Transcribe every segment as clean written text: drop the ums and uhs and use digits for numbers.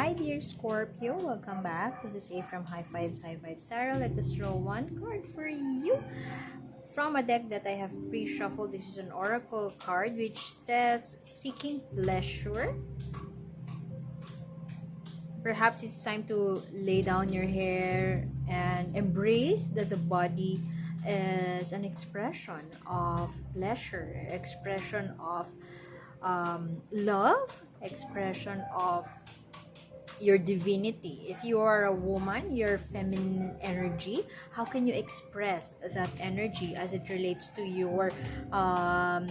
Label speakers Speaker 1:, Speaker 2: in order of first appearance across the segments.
Speaker 1: Hi dear Scorpio, welcome back. This is A from High Fives, High Fives Sarah. Let us roll one card for you from a deck that I have pre-shuffled. This is an oracle card which says seeking pleasure. Perhaps it's time to lay down your hair and embrace that the body is an expression of pleasure, expression of love, expression of your divinity. If you are a woman, your feminine energy, how can you express that energy as it relates to your um,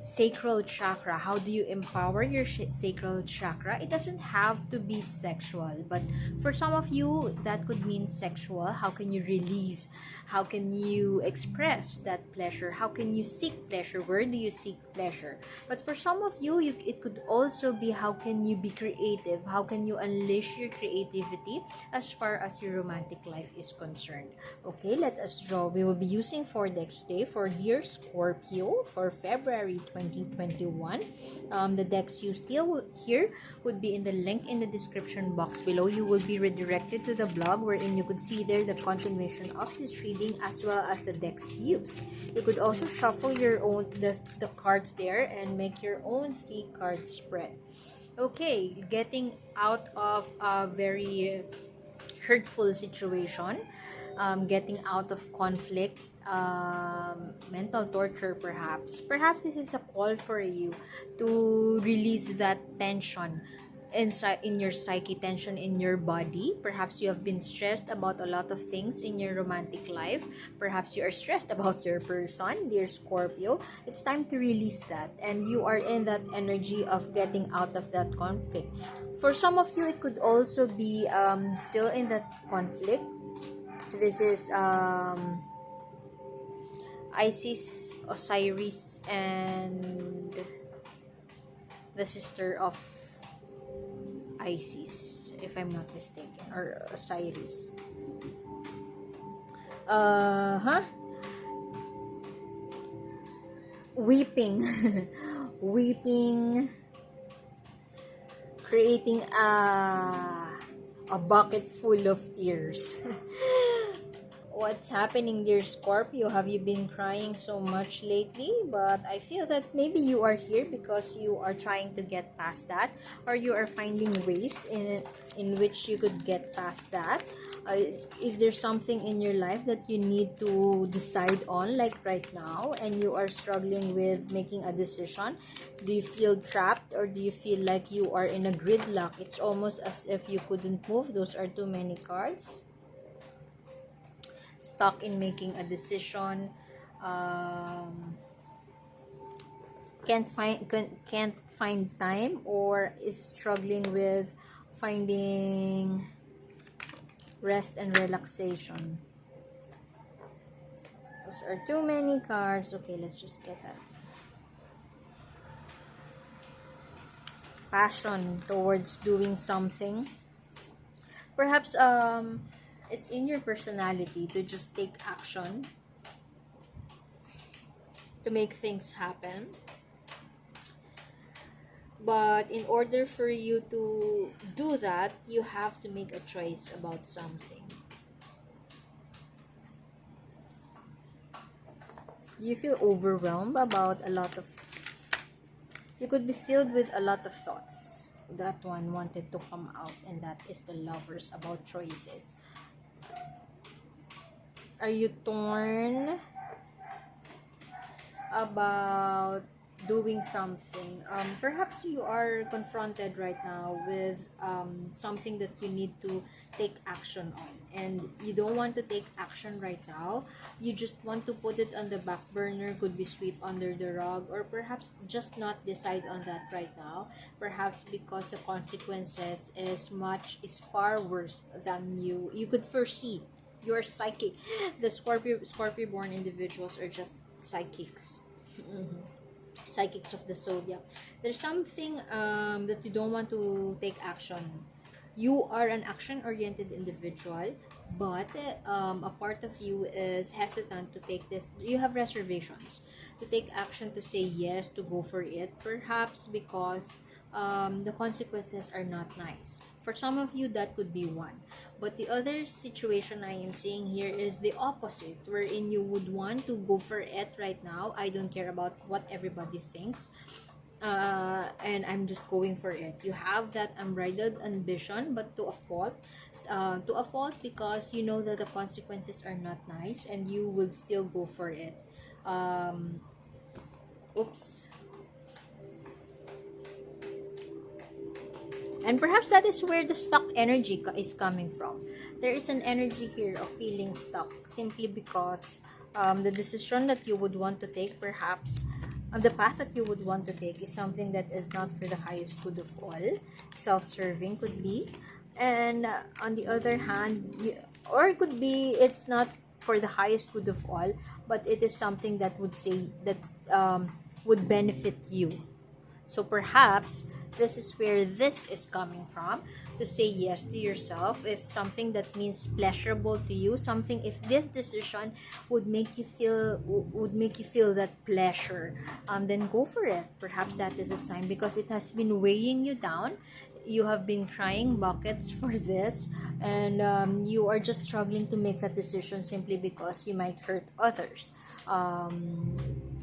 Speaker 1: sacral chakra? How do you empower your sacral chakra? It doesn't have to be sexual, but for some of you that could mean sexual. How can you release? How can you express that pleasure? How can you seek pleasure? Where do you seek pleasure? But for some of you, it could also be how can you be creative? How can you unleash your creativity as far as your romantic life is concerned? Okay, let us draw. We will be using 4 decks today for Dear Scorpio for February 2021. The decks used here would be in the link in the description box below. You will be redirected to the blog wherein you could see there the continuation of this reading as well as the decks used. You could also shuffle your own the cards there and make your own 3-card spread. Okay, getting out of a very hurtful situation, getting out of conflict, mental torture, perhaps this is a call for you to release that tension inside in your psyche, tension in your body. Perhaps you have been stressed about a lot of things in your romantic life. Perhaps you are stressed about your person, dear Scorpio. It's time to release that, and you are in that energy of getting out of that conflict. For some of you, it could also be still in that conflict. This is Isis, Osiris, and the sister of Isis, if I'm not mistaken, or Osiris. Weeping, weeping, creating a bucket full of tears. What's happening, dear Scorpio? Have you been crying so much lately? But I feel that maybe you are here because you are trying to get past that, or you are finding ways in which you could get past that. Is there something in your life that you need to decide on, like right now, and you are struggling with making a decision? Do you feel trapped, or do you feel like you are in a gridlock? It's almost as if you couldn't move. Those are too many cards. Stuck in making a decision, can't find time, or is struggling with finding rest and relaxation. Those are too many cards. Okay, let's just get that. Passion towards doing something. Perhaps it's in your personality to just take action to make things happen. But in order for you to do that, you have to make a choice about something. You feel overwhelmed about a lot of... You could be filled with a lot of thoughts. That one wanted to come out, and that is the Lovers, about choices. Are you torn about doing something? Perhaps you are confronted right now with something that you need to take action on, and you don't want to take action right now. You just want to put it on the back burner. Could be sweep under the rug, or perhaps just not decide on that right now. Perhaps because the consequences is far worse than you could foresee. You're psychic. The Scorpio born individuals are just psychics. Psychics of the zodiac. There's something that you don't want to take action. You are an action-oriented individual, but a part of you is hesitant to take this. You have reservations to take action, to say yes, to go for it. Perhaps because the consequences are not nice. For some of you, that could be one. But the other situation I am seeing here is the opposite, wherein you would want to go for it right now. I don't care about what everybody thinks. And I'm just going for it. You have that unbridled ambition, but to a fault. To a fault, because you know that the consequences are not nice and you will still go for it. Um, oops. And perhaps that is where the stuck energy is coming from. There is an energy here of feeling stuck simply because the decision that you would want to take, perhaps the path that you would want to take, is something that is not for the highest good of all. Self-serving could be. And on the other hand, or it could be it's not for the highest good of all, but it is something that would say that would benefit you. So perhaps this is where this is coming from, to say yes to yourself. If something that means pleasurable to you, something, if this decision would make you feel that pleasure, then go for it. Perhaps that is a sign, because it has been weighing you down. You have been crying buckets for this, and you are just struggling to make that decision simply because you might hurt others.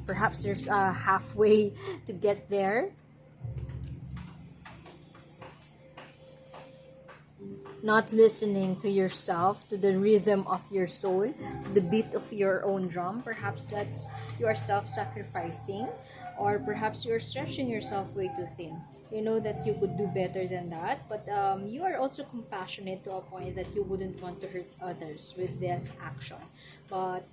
Speaker 1: Perhaps there's a halfway to get there. Not listening to yourself, to the rhythm of your soul, the beat of your own drum. Perhaps that's, you are self-sacrificing, or perhaps you're stretching yourself way too thin. You know that you could do better than that, but you are also compassionate to a point that you wouldn't want to hurt others with this action. But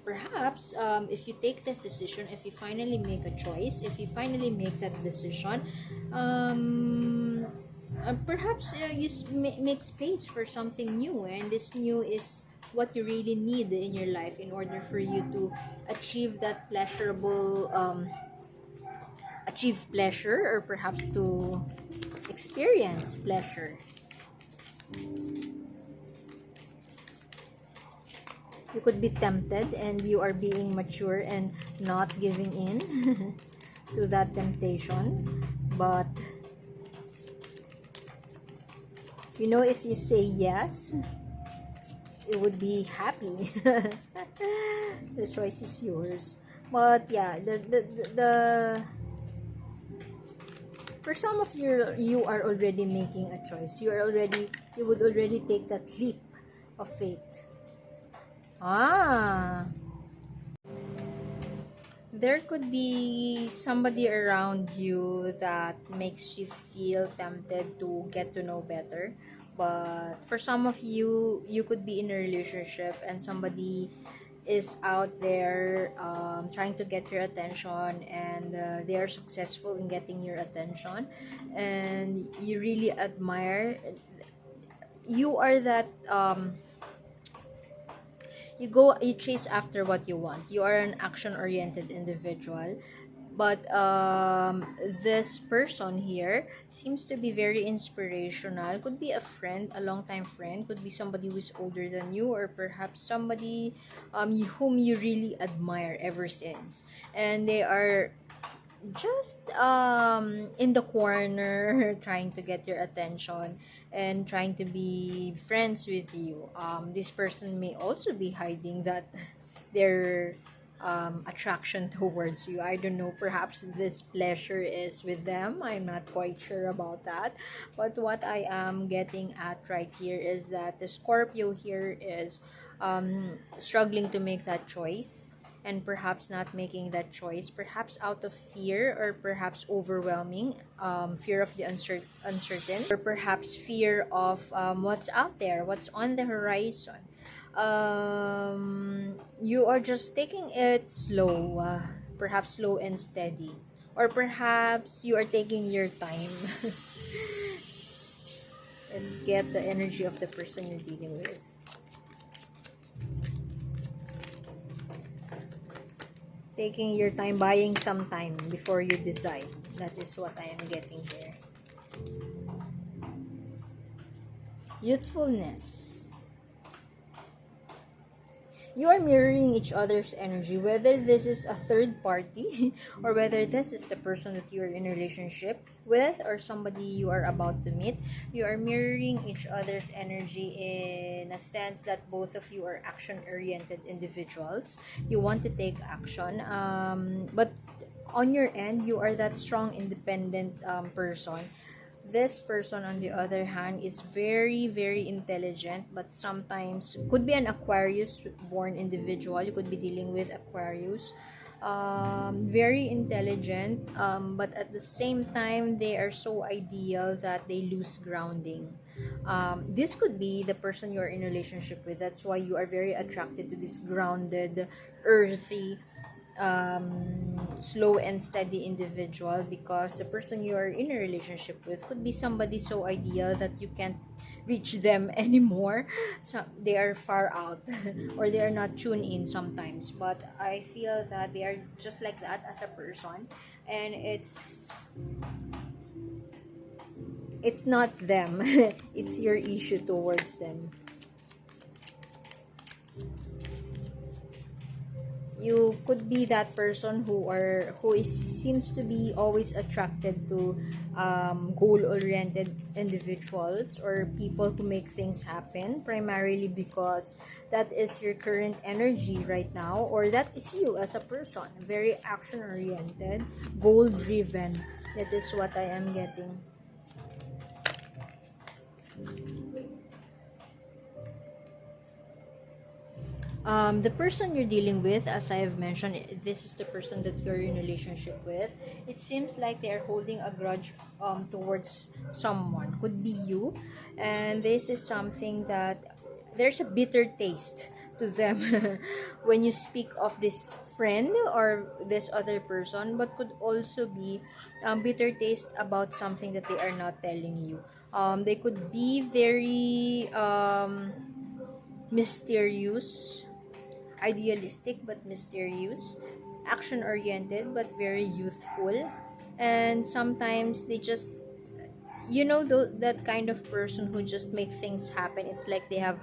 Speaker 1: perhaps if you take this decision, if you finally make a choice, if you finally make that decision, perhaps you make space for something new, and this new is what you really need in your life in order for you to achieve that pleasurable achieve pleasure, or perhaps to experience pleasure. You could be tempted, and you are being mature and not giving in to that temptation. But you know, if you say yes, you would be happy. The choice is yours. But yeah, the for some of you are already making a choice. You would already take that leap of faith. There could be somebody around you that makes you feel tempted to get to know better. But for some of you, you could be in a relationship and somebody is out there trying to get your attention, and they are successful in getting your attention, and you really admire. You are that you chase after what you want. You are an action oriented individual, but this person here seems to be very inspirational. Could be a friend, a longtime friend, could be somebody who is older than you, or perhaps somebody whom you really admire ever since, and they are just in the corner trying to get your attention and trying to be friends with you. This person may also be hiding that their attraction towards you. I don't know, perhaps this pleasure is with them. I'm not quite sure about that. But what I am getting at right here is that the Scorpio here is struggling to make that choice, and perhaps not making that choice, perhaps out of fear, or perhaps overwhelming fear of the uncertain, or perhaps fear of what's out there, what's on the horizon. You are just taking it slow, perhaps slow and steady, or perhaps you are taking your time. Let's get the energy of the person you're dealing with. Taking your time, buying some time before you decide. That is what I am getting here. Youthfulness. You are mirroring each other's energy, whether this is a third party or whether this is the person that you're in a relationship with or somebody you are about to meet. You are mirroring each other's energy in a sense that both of you are action oriented individuals. You want to take action, but on your end, you are that strong, independent person. This person, on the other hand, is very, very intelligent, but sometimes could be an Aquarius born individual. You could be dealing with Aquarius. Very intelligent, but at the same time, they are so ideal that they lose grounding. This could be the person you're in a relationship with. That's why you are very attracted to this grounded, earthy, slow and steady individual, because the person you are in a relationship with could be somebody so ideal that you can't reach them anymore. So they are far out or they are not tuned in sometimes, but I feel that they are just like that as a person, and it's not them. It's your issue towards them. You could be that person who seems to be always attracted to goal oriented individuals or people who make things happen, primarily because that is your current energy right now, or that is you as a person, very action oriented, goal driven. That is what I am getting. The person you're dealing with, as I have mentioned, this is the person that you're in a relationship with. It seems like they are holding a grudge towards someone. Could be you. And this is something that there's a bitter taste to them when you speak of this friend or this other person, but could also be bitter taste about something that they are not telling you. They could be very mysterious, idealistic but mysterious, action oriented but very youthful, and sometimes they just, that kind of person who just make things happen. It's like they have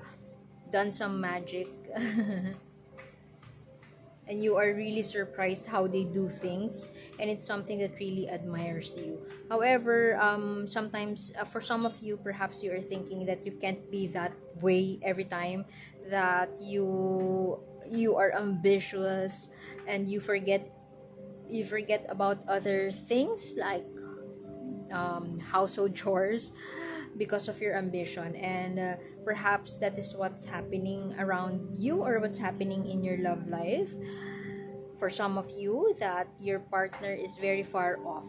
Speaker 1: done some magic. And you are really surprised how they do things, and it's something that really admires you. However, sometimes for some of you, perhaps you are thinking that you can't be that way every time, that you are ambitious and you forget about other things like household chores because of your ambition, and perhaps that is what's happening around you or what's happening in your love life. For some of you, that your partner is very far off,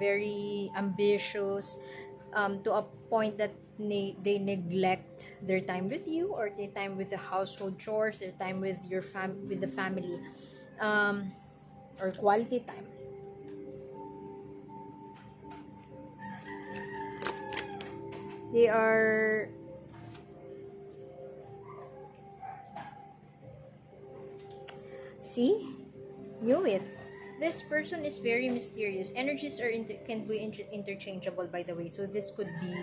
Speaker 1: very ambitious, to a point that they neglect their time with you, or their time with the household chores, their time with with the family, um, or quality time. They are, see, knew it. This person is very mysterious. Energies can be interchangeable, by the way. So this could be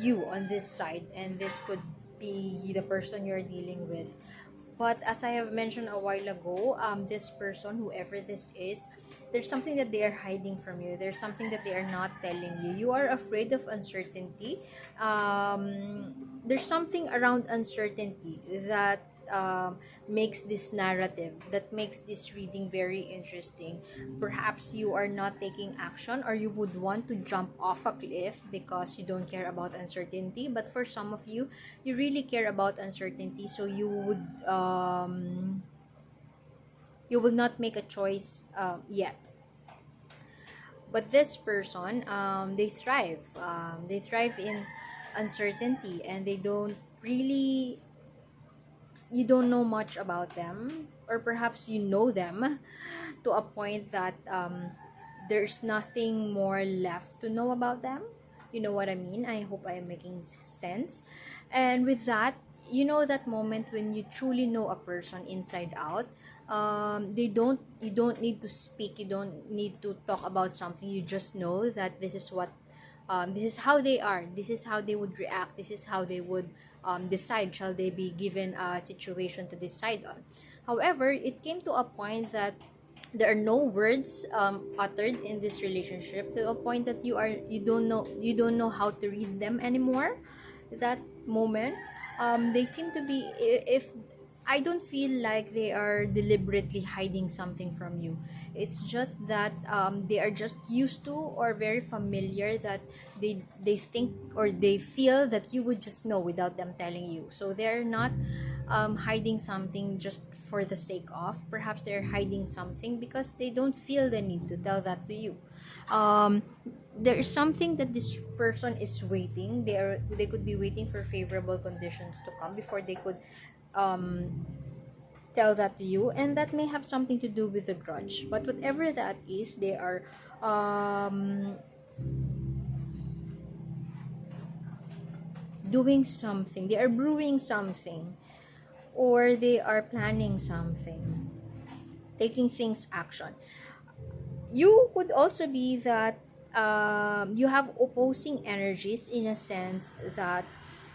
Speaker 1: you on this side, and this could be the person you're dealing with. But as I have mentioned a while ago, this person, whoever this is, there's something that they are hiding from you. There's something that they are not telling you. You are afraid of uncertainty. There's something around uncertainty that makes this narrative, that makes this reading very interesting. Perhaps you are not taking action, or you would want to jump off a cliff because you don't care about uncertainty. But for some of you, you really care about uncertainty, so you will not make a choice yet. But this person, they thrive in uncertainty, and they don't really, you don't know much about them, or perhaps you know them to a point that there's nothing more left to know about them. You know what I mean? I hope I am making sense. And with that, that moment when you truly know a person inside out. You don't need to speak, you don't need to talk about something. You just know that this is how they are, this is how they would react, this is how they would decide, shall they be given a situation to decide on. However, it came to a point that there are no words uttered in this relationship, to a point that you don't know how to read them anymore. That moment, they seem to be, if I don't feel like they are deliberately hiding something from you. It's just that they are just used to or very familiar that they think or they feel that you would just know without them telling you. So they're not hiding something just for the sake of. Perhaps they're hiding something because they don't feel the need to tell that to you. Um, there is something that this person is waiting. They could be waiting for favorable conditions to come before they could um tell that to you, and that may have something to do with the grudge. But whatever that is, they are um doing something, they are brewing something, or they are planning something, taking things action. You could also be that you have opposing energies, in a sense that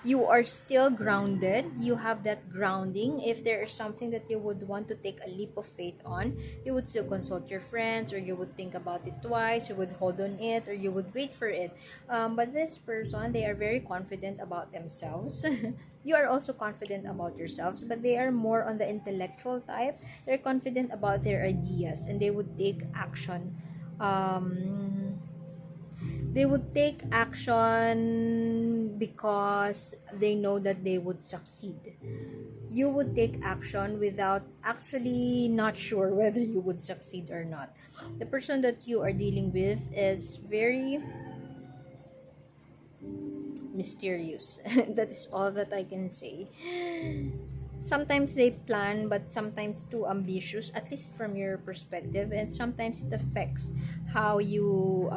Speaker 1: you are still grounded. You have that grounding. If there is something that you would want to take a leap of faith on, you would still consult your friends, or you would think about it twice, you would hold on it, or you would wait for it. But this person, they are very confident about themselves. You are also confident about yourselves, but they are more on the intellectual type. They're confident about their ideas, and um, they would take action because they know that they would succeed. You would take action without actually not sure whether you would succeed or not. The person that you are dealing with is very mysterious. That is all that I can say. Sometimes they plan, but sometimes too ambitious, at least from your perspective, and sometimes it affects how you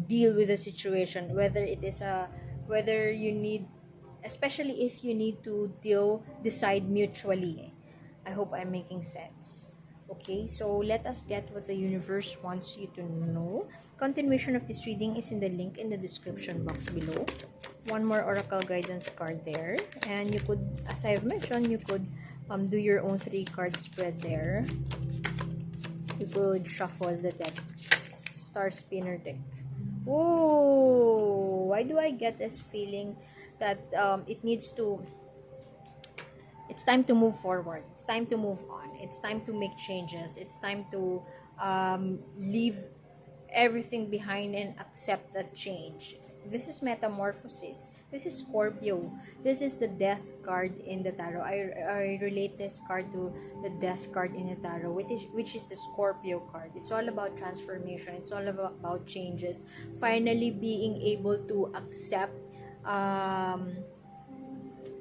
Speaker 1: deal with the situation, whether you need, especially if you need to decide mutually. I hope I'm making sense. Okay, so let us get what the universe wants you to know. Continuation of this reading is in the link in the description box below. One more oracle guidance card there, and you could, as I've mentioned, you could do your own 3 card spread there. You could shuffle the deck, star spinner deck. Whoa, why do I get this feeling that it's time to move forward, it's time to move on, it's time to make changes, it's time to leave everything behind and accept that change. This is metamorphosis. This is Scorpio. This is the death card in the tarot. I relate this card to the death card in the tarot, which is the Scorpio card. It's all about transformation. It's all about changes. Finally being able to accept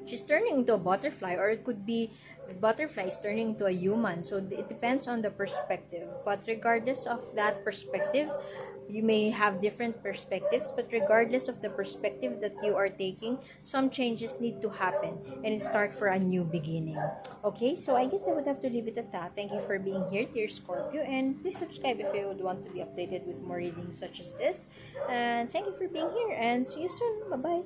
Speaker 1: she's turning into a butterfly, or it could be the butterfly is turning into a human. So it depends on the perspective, but regardless of that perspective, you may have different perspectives, but regardless of the perspective that you are taking, some changes need to happen and start for a new beginning. Okay, so I guess I would have to leave it at that. Thank you for being here, dear Scorpio, and please subscribe if you would want to be updated with more readings such as this. And thank you for being here, and see you soon. Bye bye.